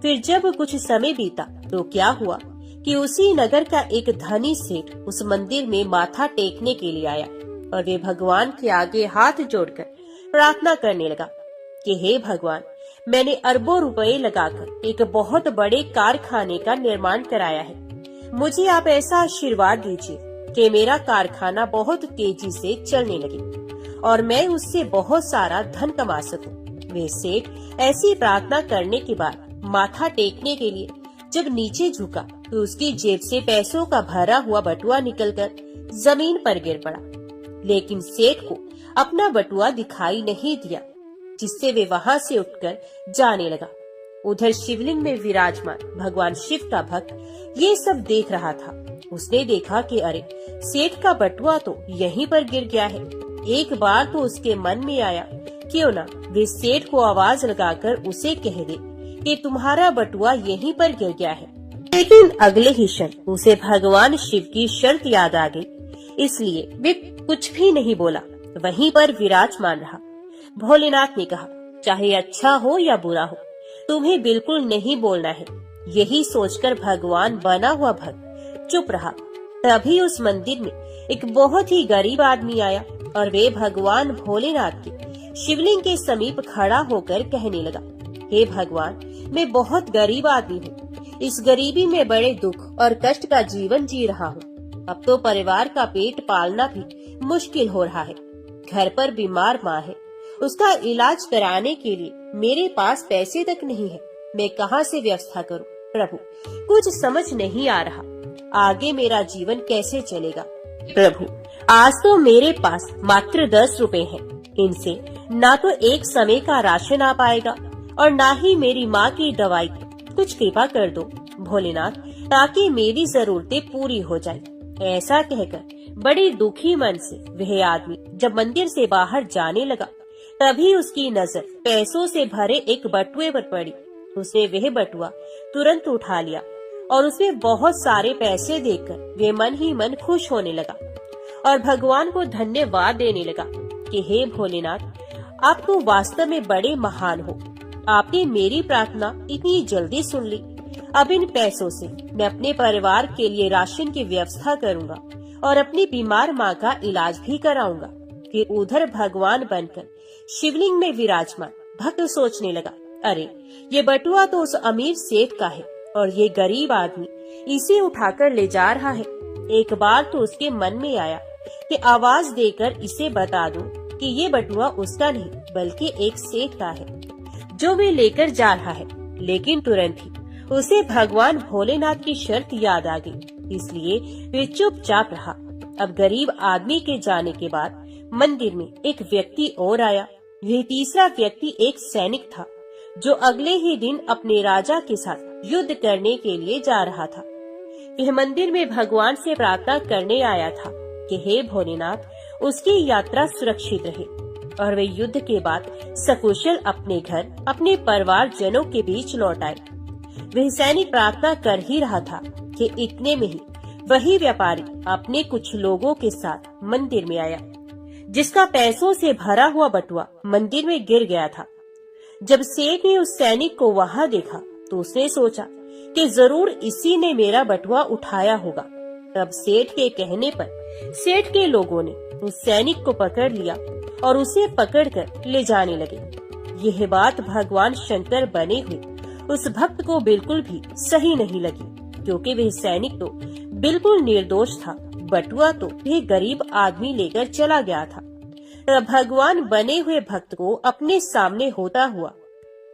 फिर जब कुछ समय बीता तो क्या हुआ कि उसी नगर का एक धनी सेठ उस मंदिर में माथा टेकने के लिए आया और वे भगवान के आगे हाथ जोड़कर प्रार्थना करने लगा कि हे भगवान, मैंने अरबों रुपए लगाकर एक बहुत बड़े कारखाने का निर्माण कराया है। मुझे आप ऐसा आशीर्वाद दीजिए कि मेरा कारखाना बहुत तेजी से चलने लगे और मैं उससे बहुत सारा धन कमा सकूं। वे सेठ ऐसी प्रार्थना करने के बाद माथा टेकने के लिए जब नीचे झुका तो उसकी जेब से पैसों का भरा हुआ बटुआ निकलकर जमीन पर गिर पड़ा, लेकिन सेठ को अपना बटुआ दिखाई नहीं दिया, जिससे वे वहां से उठकर जाने लगा। उधर शिवलिंग में विराजमान भगवान शिव का भक्त ये सब देख रहा था। उसने देखा कि अरे, सेठ का बटुआ तो यहीं पर गिर गया है। एक बार तो उसके मन में आया, क्यों ना वे सेठ को आवाज लगाकर उसे कह दे कि तुम्हारा बटुआ यहीं पर गिर गया है। लेकिन अगले ही क्षण उसे भगवान शिव की शर्त याद आ गई, इसलिए वे कुछ भी नहीं बोला, वहीं पर विराजमान रहा। भोलेनाथ ने कहा, चाहे अच्छा हो या बुरा हो, तुम्हें बिल्कुल नहीं बोलना है। यही सोचकर भगवान बना हुआ भक्त चुप रहा। तभी उस मंदिर में एक बहुत ही गरीब आदमी आया और वे भगवान भोलेनाथ के शिवलिंग के समीप खड़ा होकर कहने लगा, हे भगवान, मैं बहुत गरीब आदमी हूँ। इस गरीबी में बड़े दुख और कष्ट का जीवन जी रहा हूँ। अब तो परिवार का पेट पालना भी मुश्किल हो रहा है। घर पर बीमार माँ है, उसका इलाज कराने के लिए मेरे पास पैसे तक नहीं है। मैं कहाँ से व्यवस्था करूँ? प्रभु, कुछ समझ नहीं आ रहा। आगे मेरा जीवन कैसे चलेगा? प्रभु, आज तो मेरे पास मात्र 10 रुपए हैं। इनसे ना तो एक समय का राशन आ पाएगा और ना ही मेरी माँ की दवाई। कुछ कृपा कर दो भोलेनाथ, ताकि मेरी जरूरतें पूरी हो जाए। ऐसा कहकर बड़े दुखी मन से वह आदमी जब मंदिर से बाहर जाने लगा, तभी उसकी नजर पैसों से भरे एक बटुए पर पड़ी। उसने वह बटुआ तुरंत उठा लिया और उसमें बहुत सारे पैसे देखकर वे मन ही मन खुश होने लगा और भगवान को धन्यवाद देने लगा कि हे भोलेनाथ, आप तो वास्तव में बड़े महान हो। आपने मेरी प्रार्थना इतनी जल्दी सुन ली। अब इन पैसों से मैं अपने परिवार के लिए राशन की व्यवस्था करूंगा और अपनी बीमार माँ का इलाज भी कराऊंगा। फिर उधर भगवान बनकर शिवलिंग में विराजमान भक्त सोचने लगा, अरे ये बटुआ तो उस अमीर सेठ का है और ये गरीब आदमी इसे उठाकर ले जा रहा है। एक बार तो उसके मन में आया कि आवाज देकर इसे बता दूं कि ये बटुआ उसका नहीं बल्कि एक सेठ का है जो वे लेकर जा रहा है। लेकिन तुरंत ही उसे भगवान भोलेनाथ की शर्त याद आ गई, इसलिए वे चुपचाप रहा। अब गरीब आदमी के जाने के बाद मंदिर में एक व्यक्ति और आया। यह तीसरा व्यक्ति एक सैनिक था जो अगले ही दिन अपने राजा के साथ युद्ध करने के लिए जा रहा था। यह मंदिर में भगवान से प्रार्थना करने आया था कि हे भोलेनाथ, उसकी यात्रा सुरक्षित रहे और वे युद्ध के बाद सकुशल अपने घर अपने परिवार जनों के बीच लौट आए। वह सैनिक प्रार्थना कर ही रहा था कि इतने में ही वही व्यापारी अपने कुछ लोगों के साथ मंदिर में आया, जिसका पैसों से भरा हुआ बटुआ मंदिर में गिर गया था। जब सेठ ने उस सैनिक को वहाँ देखा तो उसने सोचा कि जरूर इसी ने मेरा बटुआ उठाया होगा। तब सेठ के कहने पर सेठ के लोगों ने उस सैनिक को पकड़ लिया और उसे पकड़कर ले जाने लगे। यह बात भगवान शंकर बने हुए उस भक्त को बिल्कुल भी सही नहीं लगी, क्योंकि वह सैनिक तो बिल्कुल निर्दोष था। बटुआ तो वह गरीब आदमी लेकर चला गया था। तब भगवान बने हुए भक्त को अपने सामने होता हुआ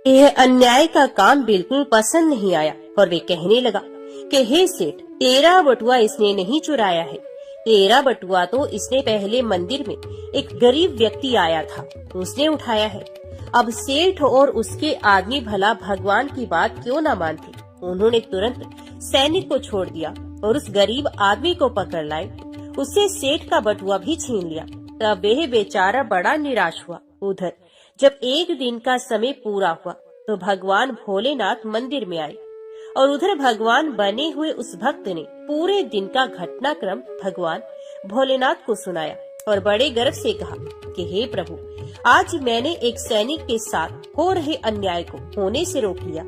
यह अन्याय का काम बिल्कुल पसंद नहीं आया और वे कहने लगा कि हे सेठ, तेरा बटुआ इसने नहीं चुराया है। तेरा बटुआ तो इसने पहले मंदिर में एक गरीब व्यक्ति आया था तो उसने उठाया है। अब सेठ और उसके आदमी भला भगवान की बात क्यों न मानते। उन्होंने तुरंत सैनिक को छोड़ दिया और उस गरीब आदमी को पकड़ लाए। उससे सेठ का बटुआ भी छीन लिया। तब वह बेचारा बड़ा निराश हुआ। उधर जब एक दिन का समय पूरा हुआ तो भगवान भोलेनाथ मंदिर में आए और उधर भगवान बने हुए उस भक्त ने पूरे दिन का घटनाक्रम भगवान भोलेनाथ को सुनाया और बड़े गर्व से कहा कि हे प्रभु, आज मैंने एक सैनिक के साथ हो रहे अन्याय को होने से रोक लिया।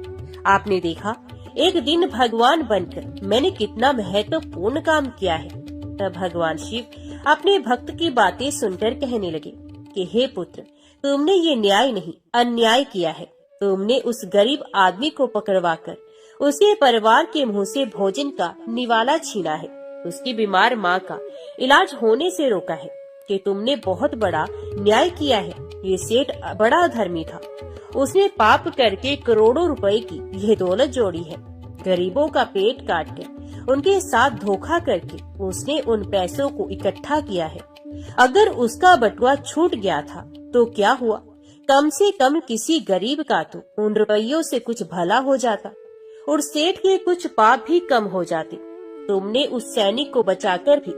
आपने देखा, एक दिन भगवान बनकर मैंने कितना महत्वपूर्ण काम किया है। तब भगवान शिव अपने भक्त की बातें सुनकर कहने लगे कि हे पुत्र, तुमने ये न्याय नहीं अन्याय किया है। तुमने उस गरीब आदमी को पकड़वाकर उसके परिवार के मुंह से भोजन का निवाला छीना है। उसकी बीमार माँ का इलाज होने से रोका है कि तुमने बहुत बड़ा न्याय किया है। ये सेठ बड़ा धर्मी था। उसने पाप करके करोड़ों रुपए की यह दौलत जोड़ी है। गरीबों का पेट काट कर उनके साथ धोखा करके उसने उन पैसों को इकट्ठा किया है। अगर उसका बटुआ छूट गया था तो क्या हुआ, कम से कम किसी गरीब का तो उन रुपयों से कुछ भला हो जाता और सेठ के कुछ पाप भी कम हो जाते। तुमने उस सैनिक को बचाकर भी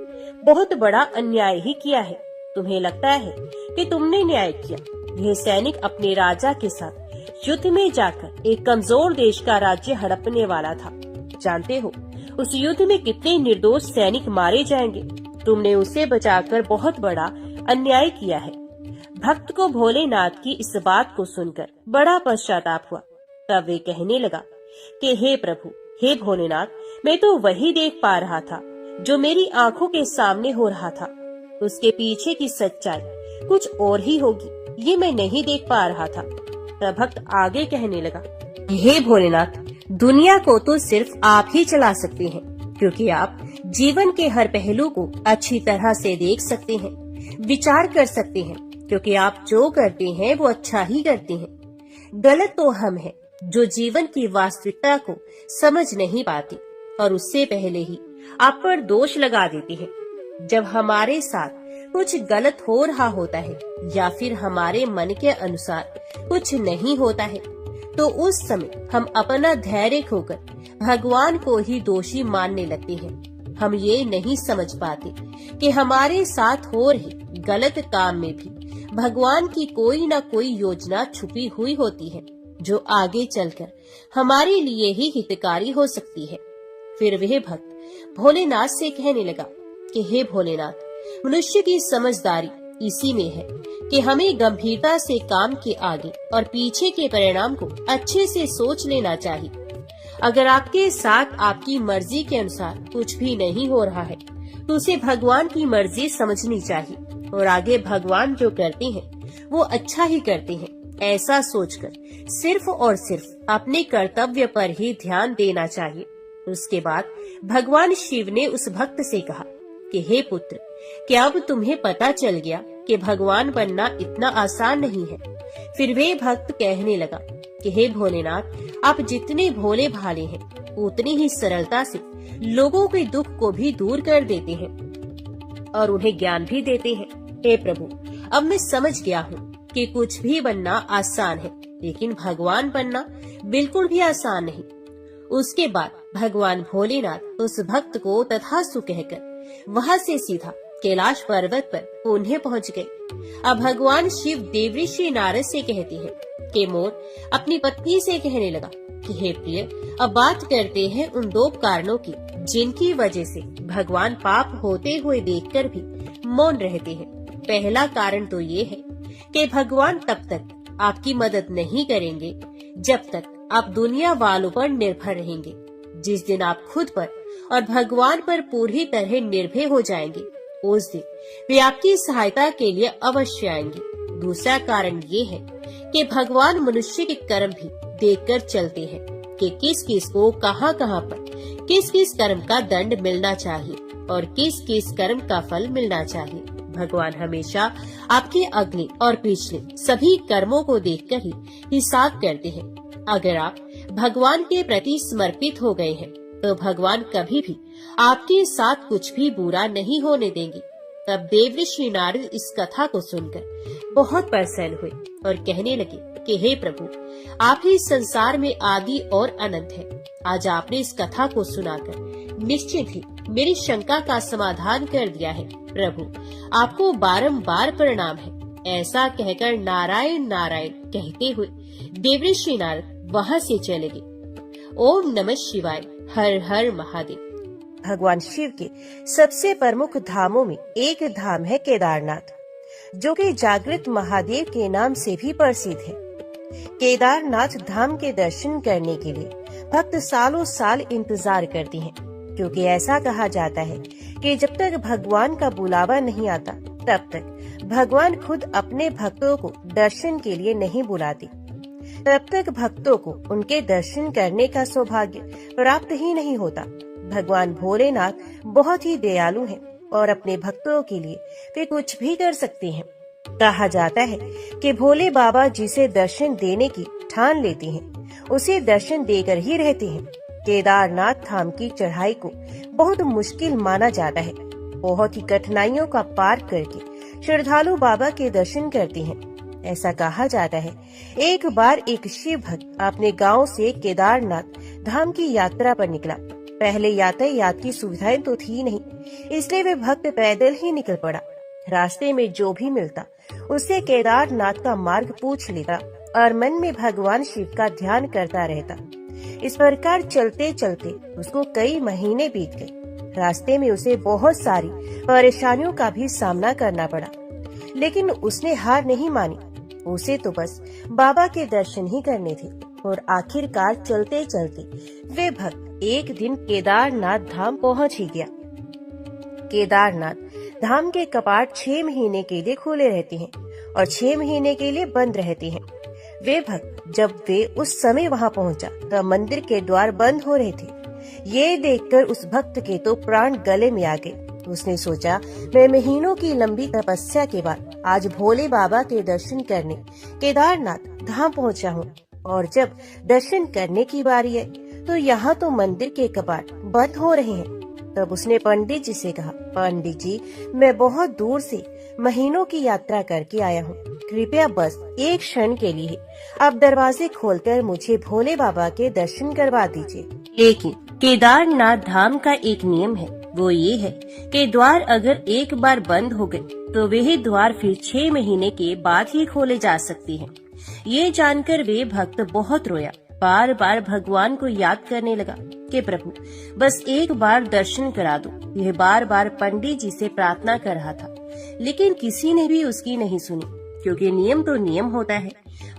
बहुत बड़ा अन्याय ही किया है। तुम्हें लगता है कि तुमने न्याय किया। यह सैनिक अपने राजा के साथ युद्ध में जाकर एक कमजोर देश का राज्य हड़पने वाला था। जानते हो उस युद्ध में कितने निर्दोष सैनिक मारे जाएंगे। तुमने उसे बचाकर बहुत बड़ा अन्याय किया है। भक्त को भोलेनाथ की इस बात को सुनकर बड़ा पश्चाताप हुआ। तब वे कहने लगा कि हे प्रभु, हे भोलेनाथ, मैं तो वही देख पा रहा था जो मेरी आंखों के सामने हो रहा था। उसके पीछे की सच्चाई कुछ और ही होगी, ये मैं नहीं देख पा रहा था। तब भक्त आगे कहने लगा, हे भोलेनाथ, दुनिया को तो सिर्फ आप ही चला सकते हैं, क्योंकि आप जीवन के हर पहलू को अच्छी तरह से देख सकते हैं, विचार कर सकते हैं, क्योंकि आप जो करते हैं वो अच्छा ही करते हैं। गलत तो हम हैं जो जीवन की वास्तविकता को समझ नहीं पाते और उससे पहले ही आप पर दोष लगा देते हैं। जब हमारे साथ कुछ गलत हो रहा होता है या फिर हमारे मन के अनुसार कुछ नहीं होता है, तो उस समय हम अपना धैर्य खोकर भगवान को ही दोषी मानने लगते हैं। हम ये नहीं समझ पाते कि हमारे साथ हो रहे गलत काम में भी भगवान की कोई न कोई योजना छुपी हुई होती है, जो आगे चलकर हमारे लिए ही हितकारी हो सकती है। फिर वह भक्त भोलेनाथ से कहने लगा कि हे भोलेनाथ, मनुष्य की समझदारी इसी में है कि हमें गंभीरता से काम के आगे और पीछे के परिणाम को अच्छे से सोच लेना चाहिए। अगर आपके साथ आपकी मर्जी के अनुसार कुछ भी नहीं हो रहा है, तो उसे भगवान की मर्जी समझनी चाहिए और आगे भगवान जो करते हैं वो अच्छा ही करते हैं, ऐसा सोचकर सिर्फ और सिर्फ अपने कर्तव्य पर ही ध्यान देना चाहिए। उसके बाद भगवान शिव ने उस भक्त से कहा कि हे पुत्र, क्या अब तुम्हें पता चल गया कि भगवान बनना इतना आसान नहीं है? फिर वे भक्त कहने लगा कि हे भोलेनाथ, आप जितने भोले भाले हैं, उतनी ही सरलता से लोगों के दुख को भी दूर कर देते हैं और उन्हें ज्ञान भी देते हैं। हे प्रभु, अब मैं समझ गया हूँ कि कुछ भी बनना आसान है, लेकिन भगवान बनना बिल्कुल भी आसान नहीं। उसके बाद भगवान भोलेनाथ उस भक्त को तथास्तु कहकर वहाँ से सीधा कैलाश पर्वत पर पुनः पहुँच गए। अब भगवान शिव देवऋषि नारद से कहते हैं कि मोर अपनी पत्नी से कहने लगा कि हे प्रिय, अब बात करते हैं उन दो कारणों की जिनकी वजह से भगवान पाप होते हुए देखकर भी मौन रहते हैं। पहला कारण तो ये है कि भगवान तब तक आपकी मदद नहीं करेंगे जब तक आप दुनिया वालों पर निर्भर रहेंगे। जिस दिन आप खुद पर और भगवान पर पूरी तरह निर्भर हो जाएंगे, उस दिन वे आपकी सहायता के लिए अवश्य आएंगे। दूसरा कारण ये है कि भगवान मनुष्य के कर्म भी देखकर चलते हैं कि किस किस को कहाँ कहाँ पर किस किस कर्म का दंड मिलना चाहिए और किस किस कर्म का फल मिलना चाहिए। भगवान हमेशा आपके अगले और पिछले सभी कर्मों को देखकर ही हिसाब करते हैं। अगर आप भगवान के प्रति समर्पित हो गए हैं, तो भगवान कभी भी आपके साथ कुछ भी बुरा नहीं होने देंगे। तब देवऋषि नारद इस कथा को सुनकर बहुत प्रसन्न हुए और कहने लगे कि हे प्रभु, आप ही संसार में आदि और अनंत है। आज आपने इस कथा को सुनाकर निश्चित ही मेरी शंका का समाधान कर दिया है। प्रभु, आपको बारंबार प्रणाम है। ऐसा कहकर नारायण नारायण कहते हुए देवऋषि नारद वहाँ से चले गए। ओम नमः शिवाय, हर हर महादेव। भगवान शिव के सबसे प्रमुख धामों में एक धाम है केदारनाथ, जो कि जागृत महादेव के नाम से भी प्रसिद्ध है। केदारनाथ धाम के दर्शन करने के लिए भक्त सालों साल इंतजार करते हैं, क्योंकि ऐसा कहा जाता है कि जब तक भगवान का बुलावा नहीं आता, तब तक भगवान खुद अपने भक्तों को दर्शन के लिए नहीं बुलाते। तब तक भक्तों को उनके दर्शन करने का सौभाग्य प्राप्त ही नहीं होता। भगवान भोलेनाथ बहुत ही दयालु हैं और अपने भक्तों के लिए वे कुछ भी कर सकते हैं। कहा जाता है कि भोले बाबा जिसे दर्शन देने की ठान लेते हैं, उसे दर्शन देकर ही रहते हैं। केदारनाथ धाम की चढ़ाई को बहुत मुश्किल माना जाता है। बहुत ही कठिनाइयों का पार करके श्रद्धालु बाबा के दर्शन करते हैं। ऐसा कहा जाता है, एक बार एक शिव भक्त अपने गांव से केदारनाथ धाम की यात्रा पर निकला। पहले यातायात की सुविधाएं तो थी नहीं, इसलिए वे भक्त पैदल ही निकल पड़ा। रास्ते में जो भी मिलता उससे केदारनाथ का मार्ग पूछ लेता और मन में भगवान शिव का ध्यान करता रहता। इस प्रकार चलते चलते उसको कई महीने बीत गए। रास्ते में उसे बहुत सारी परेशानियों का भी सामना करना पड़ा, लेकिन उसने हार नहीं मानी। उसे तो बस बाबा के दर्शन ही करने थे। और आखिरकार चलते चलते वे भक्त एक दिन केदारनाथ धाम पहुंच ही गया। केदारनाथ धाम के कपाट 6 महीने के लिए खुले रहते हैं और 6 महीने के लिए बंद रहते हैं। वे भक्त जब वे उस समय वहां पहुंचा तब मंदिर के द्वार बंद हो रहे थे। ये देखकर उस भक्त के तो प्राण गले में आ गए। उसने सोचा, मैं महीनों की लंबी तपस्या के बाद आज भोले बाबा के दर्शन करने केदारनाथ धाम पहुंचा हूँ, और जब दर्शन करने की बारी है तो यहाँ तो मंदिर के कपाट बंद हो रहे हैं। तब उसने पंडित जी से कहा, पंडित जी, मैं बहुत दूर से महीनों की यात्रा करके आया हूँ, कृपया बस एक क्षण के लिए आप दरवाजे खोलकर मुझे भोले बाबा के दर्शन करवा दीजिए। लेकिन केदारनाथ धाम का एक नियम है, वो ये है कि द्वार अगर एक बार बंद हो गए तो वही द्वार फिर 6 महीने के बाद ही खोले जा सकते हैं। ये जानकर वे भक्त बहुत रोया, बार बार भगवान को याद करने लगा कि प्रभु बस एक बार दर्शन करा दो। यह बार बार पंडित जी से प्रार्थना कर रहा था, लेकिन किसी ने भी उसकी नहीं सुनी, क्योंकि नियम तो नियम होता है।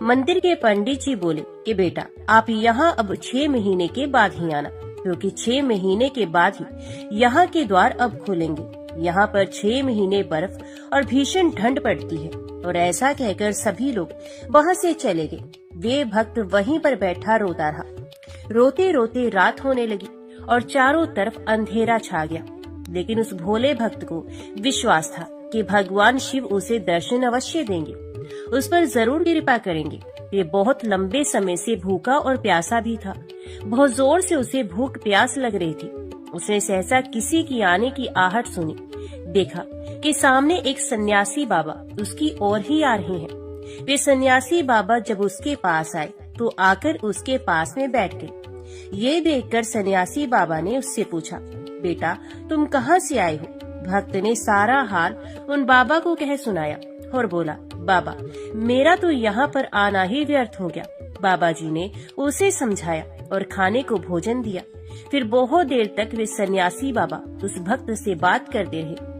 मंदिर के पंडित जी बोले कि बेटा, आप यहाँ अब 6 महीने के बाद ही आना, क्योंकि 6 महीने के बाद ही यहाँ के द्वार अब खुलेंगे। यहाँ पर 6 महीने बर्फ और भीषण ठंड पड़ती है। और ऐसा कहकर सभी लोग वहाँ से चले गए। वे भक्त वहीं पर बैठा रोता रहा। रोते रोते रात होने लगी और चारों तरफ अंधेरा छा गया। लेकिन उस भोले भक्त को विश्वास था कि भगवान शिव उसे दर्शन अवश्य देंगे, उस पर जरूर कृपा करेंगे। ये बहुत लंबे समय से भूखा और प्यासा भी था। बहुत जोर से उसे भूख प्यास लग रही थी। उसने सहसा किसी की आने की आहट सुनी। देखा कि सामने एक सन्यासी बाबा उसकी ओर ही आ रहे हैं। वे सन्यासी बाबा जब उसके पास आए तो आकर उसके पास में बैठ गए। ये देखकर सन्यासी बाबा ने उससे पूछा, बेटा, तुम कहाँ से आए हो? भक्त ने सारा हाल उन बाबा को कह सुनाया और बोला, बाबा, मेरा तो यहाँ पर आना ही व्यर्थ हो गया। बाबा जी ने उसे समझाया और खाने को भोजन दिया। फिर बहुत देर तक वे सन्यासी बाबा उस भक्त से बात करते रहे।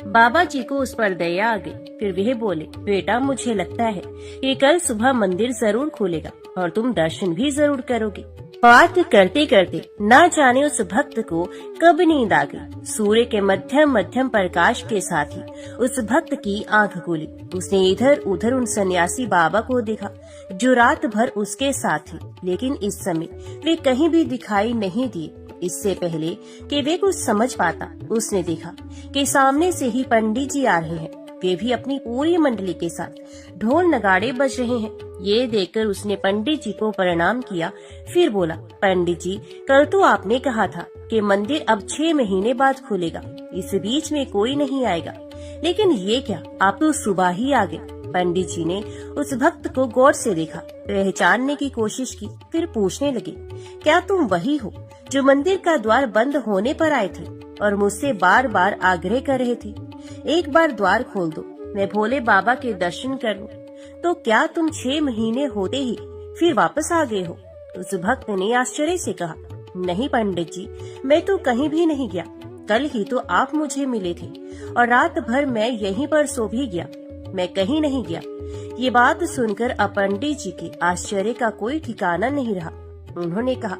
बाबा जी को उस पर दया आ गई। फिर वह बोले, बेटा, मुझे लगता है कि कल सुबह मंदिर जरूर खुलेगा और तुम दर्शन भी जरूर करोगे। बात करते करते ना जाने उस भक्त को कब नींद आ गई। सूर्य के मध्यम मध्यम प्रकाश के साथ ही उस भक्त की आंख खुली। उसने इधर उधर उन सन्यासी बाबा को देखा जो रात भर उसके साथ थे, लेकिन इस समय वे कहीं भी दिखाई नहीं दिए। इससे पहले कि वे कुछ समझ पाता, उसने देखा कि सामने से ही पंडित जी आ रहे हैं। वे भी अपनी पूरी मंडली के साथ ढोल नगाड़े बज रहे हैं। ये देखकर उसने पंडित जी को प्रणाम किया। फिर बोला, पंडित जी, कल तो आपने कहा था कि मंदिर अब 6 महीने बाद खुलेगा, इस बीच में कोई नहीं आएगा, लेकिन ये क्या, आप तो सुबह ही आ गए। पंडित जी ने उस भक्त को गौर से देखा, पहचानने की कोशिश की। फिर पूछने लगे, क्या तुम वही हो जो मंदिर का द्वार बंद होने पर आए थे और मुझसे बार बार आग्रह कर रहे थे, एक बार द्वार खोल दो, मैं भोले बाबा के दर्शन कर लूं। तो क्या तुम 6 महीने होते ही फिर वापस आ गए हो? उस भक्त ने आश्चर्य से कहा, नहीं पंडित जी, मैं तो कहीं भी नहीं गया। कल ही तो आप मुझे मिले थे और रात भर मैं यहीं पर सो भी गया, मैं कहीं नहीं गया। ये बात सुनकर पंडित जी के आश्चर्य का कोई ठिकाना नहीं रहा। उन्होंने कहा,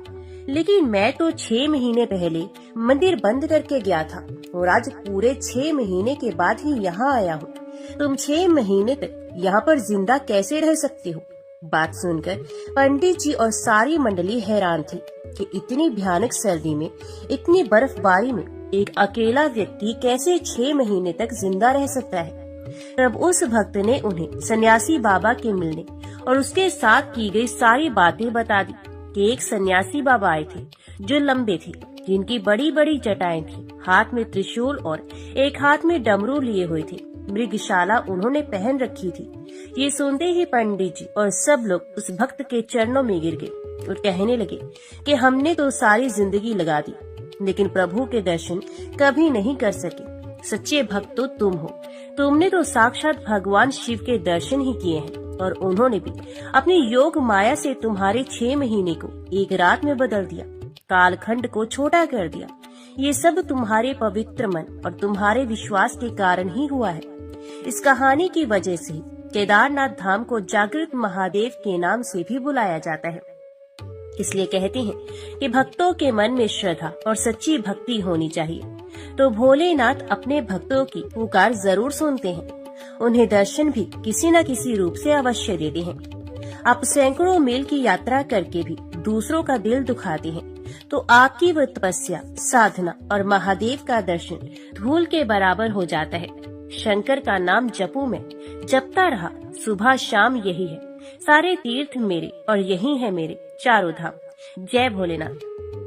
लेकिन मैं तो 6 महीने पहले मंदिर बंद करके गया था और आज पूरे 6 महीने के बाद ही यहाँ आया हूँ। तुम 6 महीने तक यहाँ पर जिंदा कैसे रह सकते हो? बात सुनकर पंडित जी और सारी मंडली हैरान थी कि इतनी भयानक सर्दी में, इतनी बर्फबारी में एक अकेला व्यक्ति कैसे 6 महीने तक जिंदा रह सकता है। तब उस भक्त ने उन्हें सन्यासी बाबा के मिलने और उसके साथ की गई सारी बातें बता दी कि एक सन्यासी बाबा आए थे जो लंबे थे, जिनकी बड़ी बड़ी जटाएं थी, हाथ में त्रिशूल और एक हाथ में डमरू लिए हुए थे। मृगशाला उन्होंने पहन रखी थी। ये सुनते ही पंडित जी और सब लोग उस भक्त के चरणों में गिर गए और कहने लगे कि हमने तो सारी जिंदगी लगा दी, लेकिन प्रभु के दर्शन कभी नहीं कर सके। सच्चे भक्त तो तुम हो। तुमने तो साक्षात भगवान शिव के दर्शन ही किए हैं और उन्होंने भी अपनी योग माया से तुम्हारे 6 महीने को एक रात में बदल दिया, कालखंड को छोटा कर दिया। ये सब तुम्हारे पवित्र मन और तुम्हारे विश्वास के कारण ही हुआ है। इस कहानी की वजह से केदारनाथ धाम को जागृत महादेव के नाम से भी बुलाया जाता है। इसलिए कहते हैं कि भक्तों के मन में श्रद्धा और सच्ची भक्ति होनी चाहिए तो भोलेनाथ अपने भक्तों की पुकार जरूर सुनते हैं। उन्हें दर्शन भी किसी न किसी रूप से अवश्य देते हैं। आप सैकड़ों मील की यात्रा करके भी दूसरों का दिल दुखाते हैं तो आपकी वह तपस्या, साधना और महादेव का दर्शन धूल के बराबर हो जाता है। शंकर का नाम जपू में जपता रहा सुबह शाम, यही है सारे तीर्थ मेरे और यही है मेरे चारों धाम। जय भोलेनाथ।